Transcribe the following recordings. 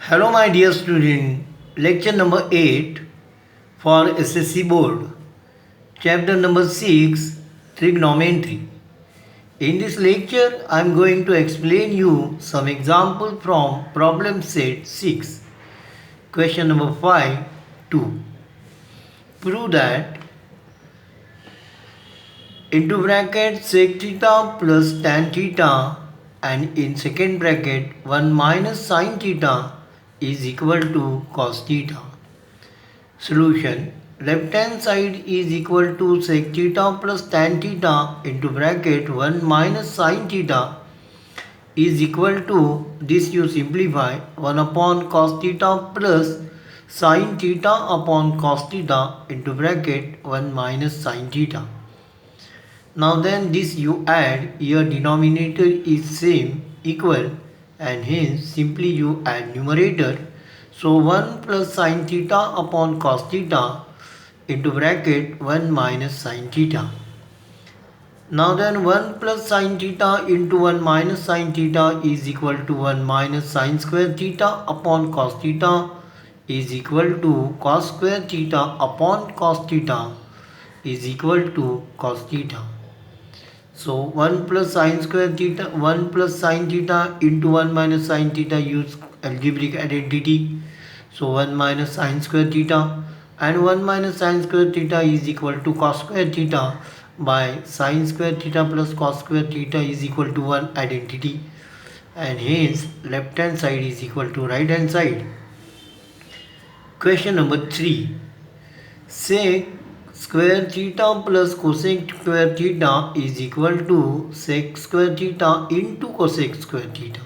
Hello, my dear student. Lecture number 8 for SSC Board. Chapter number 6 Trigonometry. In this lecture, I am going to explain you some example from problem set 6. Question number 5 2. Prove that into bracket sec theta plus tan theta and in second bracket 1 minus sin theta is equal to cos theta. Solution. Left hand side is equal to sec theta plus tan theta into bracket 1 minus sin theta is equal to, this you simplify, 1 upon cos theta plus sin theta upon cos theta into bracket 1 minus sin theta. Now then this you add, your denominator is same, equal, and hence simply you add numerator. So 1 plus sin theta upon cos theta into bracket 1 minus sin theta. Now then 1 plus sin theta into 1 minus sin theta is equal to 1 minus sin square theta upon cos theta is equal to cos square theta upon cos theta is equal to cos theta. So 1 plus sin square theta, 1 plus sin theta into 1 minus sin theta, use algebraic identity. So 1 minus sin square theta and 1 minus sin square theta is equal to cos square theta by sin square theta plus cos square theta is equal to 1 identity, and hence left hand side is equal to right hand side. Question number 3. Sec square theta plus cosec square theta is equal to sec square theta into cosec square theta.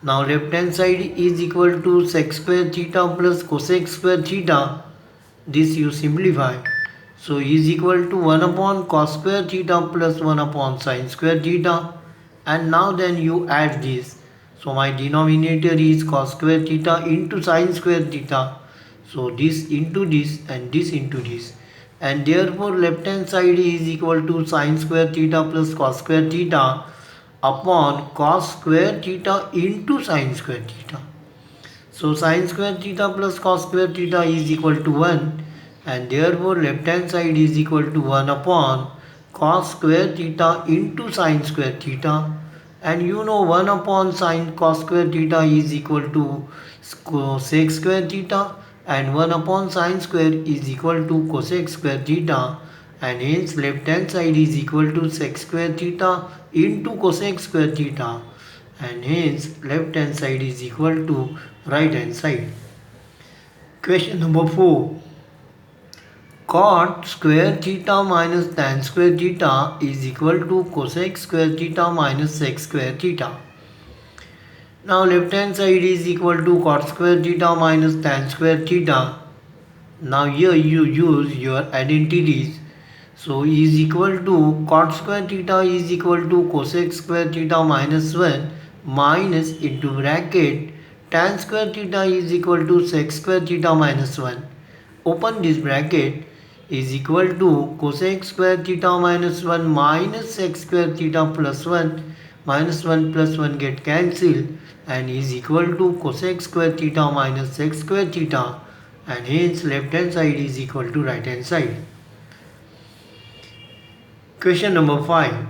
Now left hand side is equal to sec square theta plus cosec square theta. This you simplify. So is equal to 1 upon cos square theta plus 1 upon sin square theta. And now then you add this. So my denominator is cos square theta into sin square theta. So this into this and this into this. And therefore left hand side is equal to sin square theta plus cos square theta upon cos square theta into sin square theta. So sin square theta plus cos square theta is equal to 1, and therefore left hand side is equal to 1 upon cos square theta into sin square theta. And you know 1 upon sin cos square theta is equal to sec square theta, and 1 upon sin square is equal to cosec square theta, and hence left hand side is equal to sec square theta into cosec square theta, and hence left hand side is equal to right hand side. Question number 4. Cot square theta minus tan square theta is equal to cosec square theta minus sec square theta. Now left hand side is equal to cot square theta minus tan square theta. Now here you use your identities. So is equal to cot square theta is equal to cosec square theta minus 1 minus into bracket tan square theta is equal to sec square theta minus 1. Open this bracket is equal to cosec square theta minus 1 minus sec square theta plus 1, minus 1 plus 1 get cancelled, and is equal to cosec square theta minus sec square theta, and hence left hand side is equal to right hand side. Question number 5.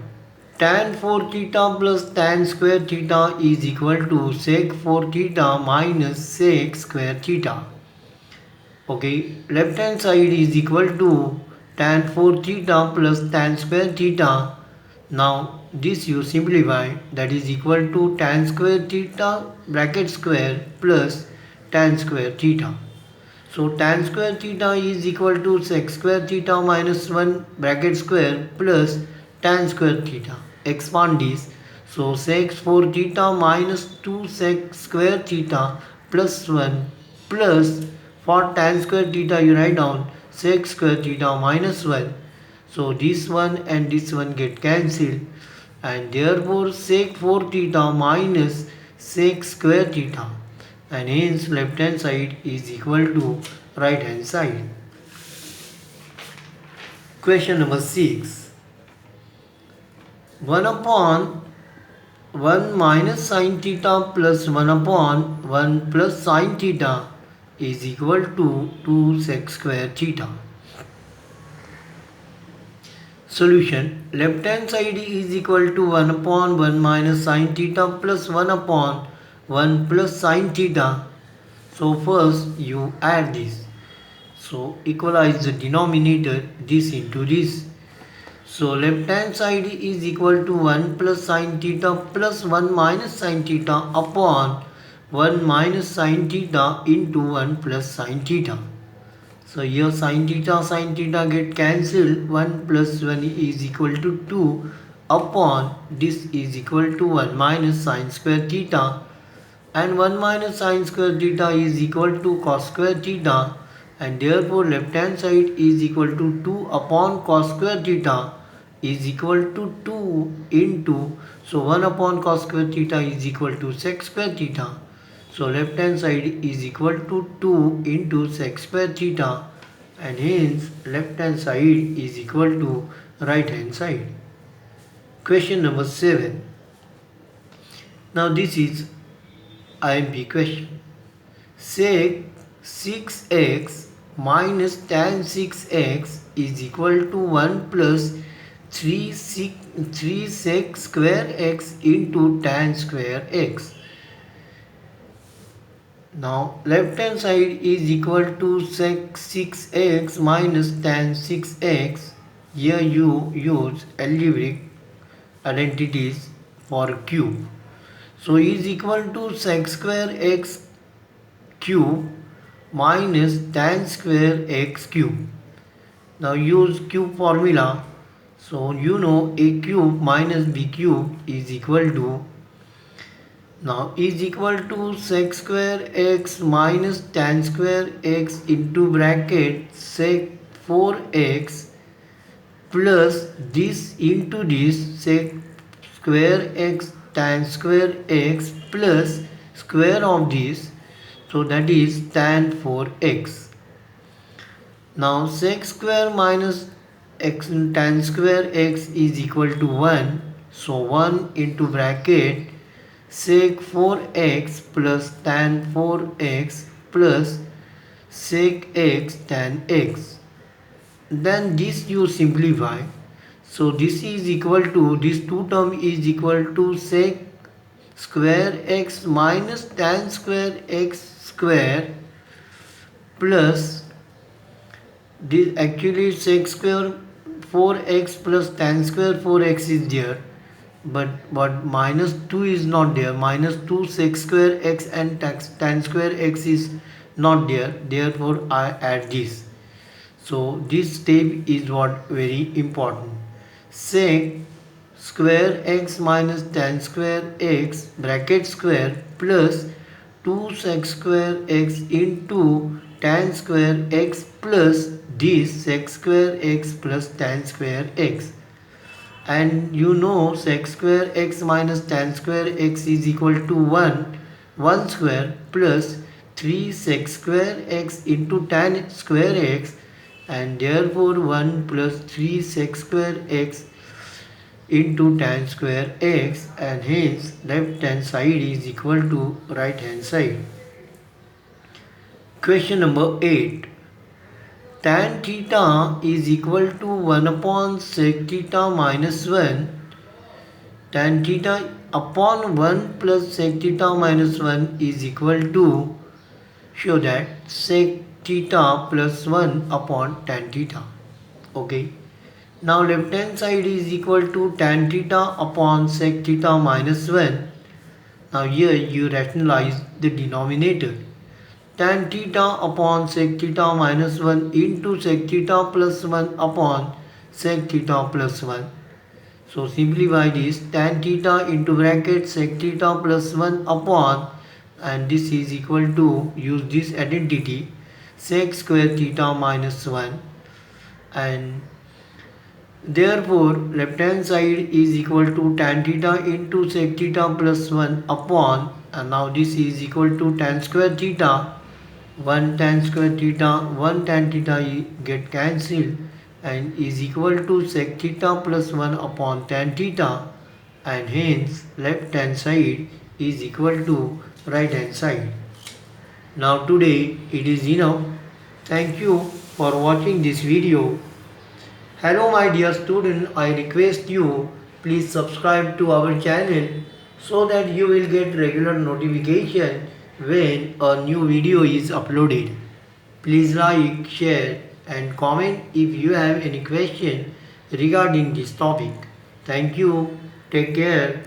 Tan 4 theta plus tan square theta is equal to sec 4 theta minus sec square theta. Okay, left hand side is equal to tan 4 theta plus tan square theta. Now this you simplify, that is equal to tan square theta bracket square plus tan square theta. So tan square theta is equal to sec square theta minus 1 bracket square plus tan square theta. Expand this. So sec 4 theta minus 2 sec square theta plus 1 plus, for tan square theta you write down sec square theta minus 1. So this one and this one get cancelled, and therefore sec 4 theta minus sec square theta, and hence left hand side is equal to right hand side. Question number 6. 1 upon 1 minus sin theta plus 1 upon 1 plus sin theta is equal to 2 sec square theta. Solution. Left hand side is equal to 1 upon 1 minus sin theta plus 1 upon 1 plus sin theta. So first you add this. So equalize the denominator, this into this. So left hand side is equal to 1 plus sin theta plus 1 minus sin theta upon 1 minus sin theta into 1 plus sin theta. So here sin theta get cancelled. 1 plus 1 is equal to 2 upon this is equal to 1 minus sin square theta, and 1 minus sin square theta is equal to cos square theta, and therefore left hand side is equal to 2 upon cos square theta is equal to 2 into, so 1 upon cos square theta is equal to sec square theta. So left hand side is equal to 2 into sec square theta, and hence left hand side is equal to right hand side. Question number 7. Now this is IMP question. Sec 6x minus tan 6x is equal to 1 plus 3 sec square x into tan square x. Now left hand side is equal to sec 6x minus tan 6x. Here you use algebraic identities for cube. So is equal to sec square x cube minus tan square x cube. Now use cube formula. So you know a cube minus b cube is equal to, now is equal to sec square x minus tan square x into bracket sec 4x plus this into this sec square x tan square x plus square of this, so that is tan 4x. Now sec square minus x tan square x is equal to 1, so 1 into bracket sec 4x plus tan 4x plus sec x tan x. Then this you simplify. So this is equal to, this two term is equal to sec square x minus tan square x square plus this, actually sec square 4x plus tan square 4x is there, but minus 2 is not there. Minus 2 sec square x and tan square x is not there, therefore I add this. So this step is what very important. Sec square x minus tan square x bracket square plus 2 sec square x into tan square x plus this sec square x plus tan square x. And you know sec square x minus tan square x is equal to 1 square plus 3 sec square x into tan square x, and therefore 1 plus 3 sec square x into tan square x, and hence left hand side is equal to right hand side. Question number 8. Tan theta is equal to 1 upon sec theta minus 1. Tan theta upon 1 plus sec theta minus 1 is equal to, show that sec theta plus 1 upon tan theta. Okay. Now left hand side is equal to tan theta upon sec theta minus 1. Now here you rationalize the denominator. Tan theta upon sec theta minus 1 into sec theta plus 1 upon sec theta plus 1. So simplify this, tan theta into bracket sec theta plus 1 upon, and this is equal to, use this identity, sec square theta minus 1, and therefore left hand side is equal to tan theta into sec theta plus 1 upon, and now this is equal to tan square theta, 1 tan square theta, 1 tan theta get cancelled, and is equal to sec theta plus 1 upon tan theta, and hence left hand side is equal to right hand side. Now today it is enough. Thank you for watching this video. Hello my dear student, I request you please subscribe to our channel so that you will get regular notification when a new video is uploaded. Please like, share and comment if you have any question regarding this topic. Thank you. Take care.